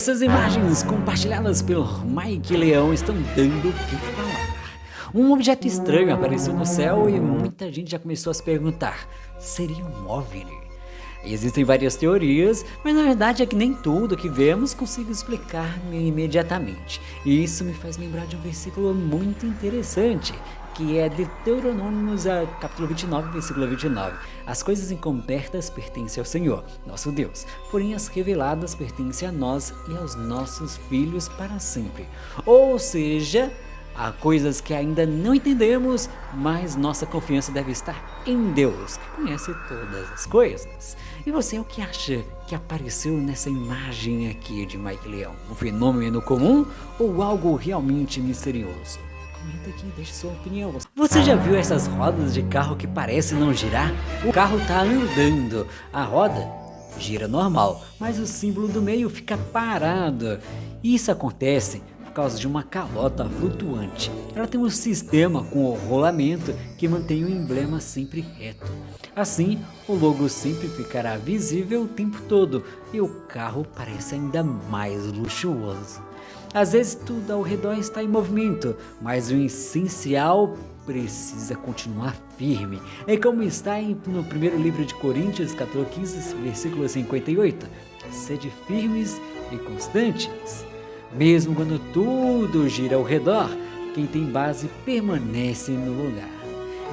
Essas imagens compartilhadas pelo Mike Leão estão dando o que falar. Um objeto estranho apareceu no céu e muita gente já começou a se perguntar: seria um OVNI? Existem várias teorias, mas na verdade é que nem tudo que vemos consigo explicar imediatamente. E isso me faz lembrar de um versículo muito interessante, que é Deuteronômios, capítulo 29, versículo 29. As coisas encobertas pertencem ao Senhor, nosso Deus, porém as reveladas pertencem a nós e aos nossos filhos para sempre. Ou seja, há coisas que ainda não entendemos, mas nossa confiança deve estar em Deus, que conhece todas as coisas. E você, o que acha que apareceu nessa imagem aqui de Mike Leão? Um fenômeno comum ou algo realmente misterioso? Comenta aqui, deixe sua opinião. Você já viu essas rodas de carro que parecem não girar? O carro tá andando, a roda gira normal, mas o símbolo do meio fica parado. Isso acontece por causa de uma calota flutuante. Ela tem um sistema com o rolamento que mantém o emblema sempre reto. Assim, o logo sempre ficará visível o tempo todo e o carro parece ainda mais luxuoso. Às vezes tudo ao redor está em movimento, mas o essencial precisa continuar firme. É como está no primeiro livro de Coríntios, capítulo 15, versículo 58. Sede firmes e constantes. Mesmo quando tudo gira ao redor, quem tem base permanece no lugar.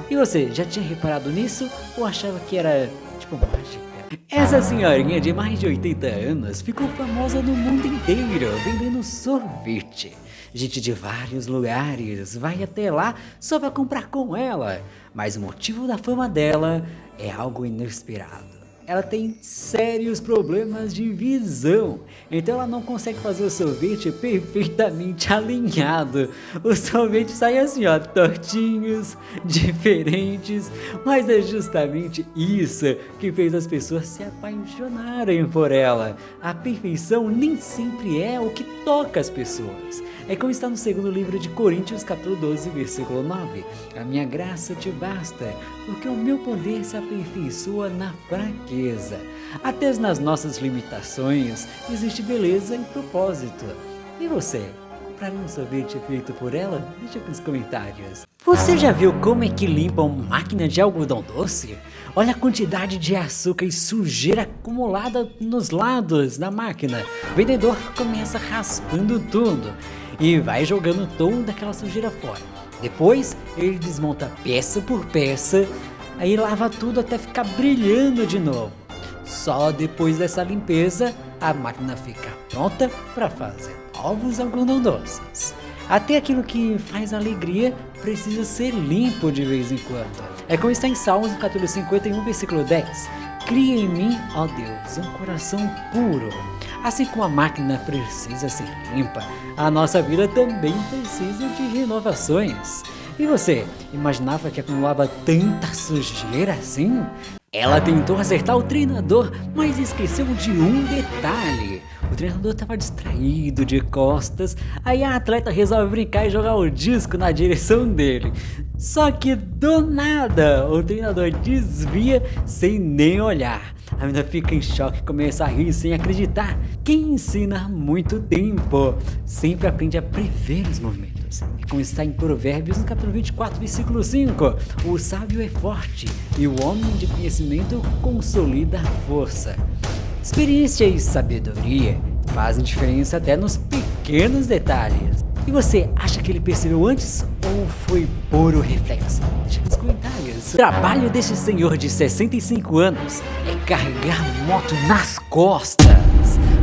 E você, já tinha reparado nisso ou achava que era tipo mágica? Essa senhorinha de mais de 80 anos ficou famosa no mundo inteiro vendendo sorvete. Gente de vários lugares vai até lá só para comprar com ela, mas o motivo da fama dela é algo inesperado. Ela tem sérios problemas de visão, então ela não consegue fazer o sorvete perfeitamente alinhado. O sorvete sai assim, ó, tortinhos, diferentes, mas é justamente isso que fez as pessoas se apaixonarem por ela. A perfeição nem sempre é o que toca as pessoas. É como está no segundo livro de Coríntios, capítulo 12, versículo 9. A minha graça te basta, porque o meu poder se aperfeiçoa na fraqueza. Até nas nossas limitações existe beleza e propósito. E você, compraria um sorvete feito por ela? Deixa aqui nos comentários. Você já viu como é que limpa uma máquina de algodão doce? Olha a quantidade de açúcar e sujeira acumulada nos lados da máquina. O vendedor começa raspando tudo e vai jogando toda aquela sujeira fora. Depois ele desmonta peça por peça, aí lava tudo até ficar brilhando de novo. Só depois dessa limpeza a máquina fica pronta para fazer novos algodão doces. Até aquilo que faz alegria precisa ser limpo de vez em quando. É como está em Salmos, capítulo 51, versículo 10. Cria em mim, ó Deus, um coração puro. Assim como a máquina precisa ser limpa, a nossa vida também precisa de renovações. E você, imaginava que acumulava tanta sujeira assim? Ela tentou acertar o treinador, mas esqueceu de um detalhe. O treinador estava distraído de costas, aí a atleta resolve brincar e jogar o disco na direção dele. Só que do nada, o treinador desvia sem nem olhar. A menina fica em choque e começa a rir sem acreditar. Quem ensina há muito tempo sempre aprende a prever os movimentos. E como está em Provérbios, no capítulo 24, versículo 5, o sábio é forte e o homem de conhecimento consolida a força. Experiência e sabedoria fazem diferença até nos pequenos detalhes. E você acha que ele percebeu antes ou foi puro reflexo? Deixa nos comentários. O trabalho deste senhor de 65 anos é carregar moto nas costas.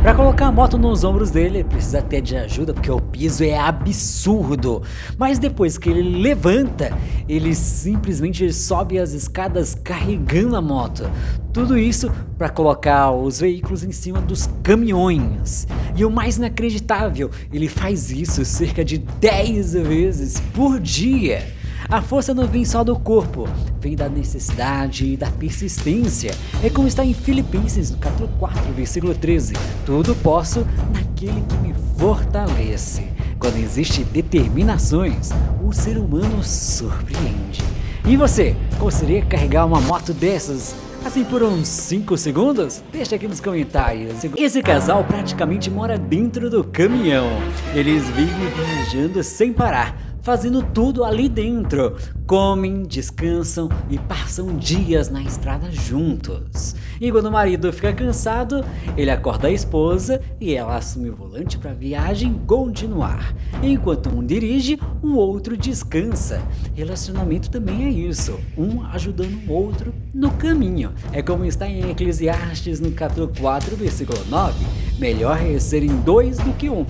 Para colocar a moto nos ombros dele, ele precisa até de ajuda porque o piso é absurdo. Mas depois que ele levanta, ele simplesmente sobe as escadas carregando a moto. Tudo isso para colocar os veículos em cima dos caminhões. E o mais inacreditável, ele faz isso cerca de 10 vezes por dia. A força não vem só do corpo, vem da necessidade e da persistência. É como está em Filipenses, no capítulo 4, versículo 13. Tudo posso naquele que me fortalece. Quando existe determinações, o ser humano surpreende. E você, conseguiria carregar uma moto dessas Assim por uns 5 segundos? Deixa aqui nos comentários. Esse casal praticamente mora dentro do caminhão. Eles vivem viajando sem parar, fazendo tudo ali dentro. Comem, descansam e passam dias na estrada juntos. E quando o marido fica cansado, ele acorda a esposa e ela assume o volante para a viagem continuar. Enquanto um dirige, o outro descansa. Relacionamento também é isso, um ajudando o outro no caminho. É como está em Eclesiastes no capítulo 4, versículo 9. Melhor é serem dois do que um,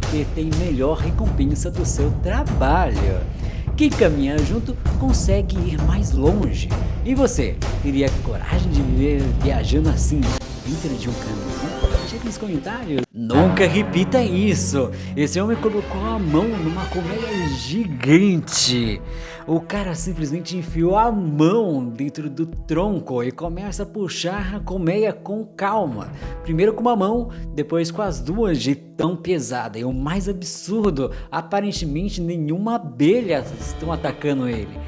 porque tem melhor recompensa do seu trabalho. Quem caminha junto consegue ir mais longe. E você, teria coragem de viver viajando assim, dentro de um caminhão? Deixa aqui nos comentários. Nunca repita isso. Esse homem colocou a mão numa colmeia gigante. O cara simplesmente enfiou a mão dentro do tronco e começa a puxar a colmeia com calma. Primeiro com uma mão, depois com as duas, de tão pesada. E o mais absurdo, aparentemente nenhuma abelha estão atacando ele.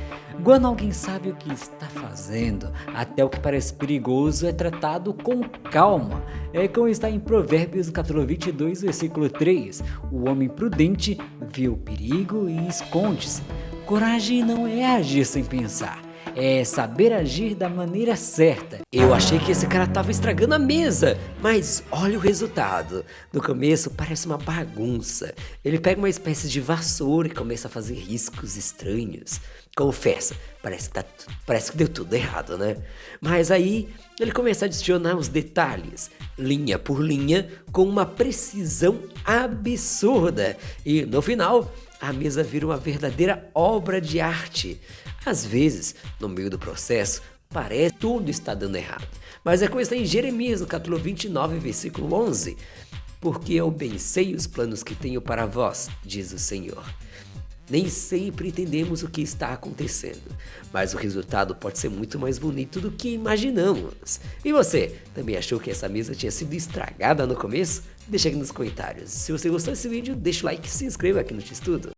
Quando alguém sabe o que está fazendo, até o que parece perigoso é tratado com calma. É como está em Provérbios capítulo 22, versículo 3. O homem prudente vê o perigo e esconde-se. Coragem não é agir sem pensar, é saber agir da maneira certa. Eu achei que esse cara tava estragando a mesa, mas olha o resultado. No começo parece uma bagunça. Ele pega uma espécie de vassoura e começa a fazer riscos estranhos. Confessa, parece que deu tudo errado, né? Mas aí ele começa a adicionar os detalhes, linha por linha, com uma precisão absurda. E no final, a mesa vira uma verdadeira obra de arte. Às vezes, no meio do processo, parece que tudo está dando errado. Mas é como está em Jeremias, no capítulo 29, versículo 11. Porque eu bem sei os planos que tenho para vós, diz o Senhor. Nem sempre entendemos o que está acontecendo, mas o resultado pode ser muito mais bonito do que imaginamos. E você, também achou que essa mesa tinha sido estragada no começo? Deixa aqui nos comentários. Se você gostou desse vídeo, deixa o like e se inscreva aqui no T-Estudo.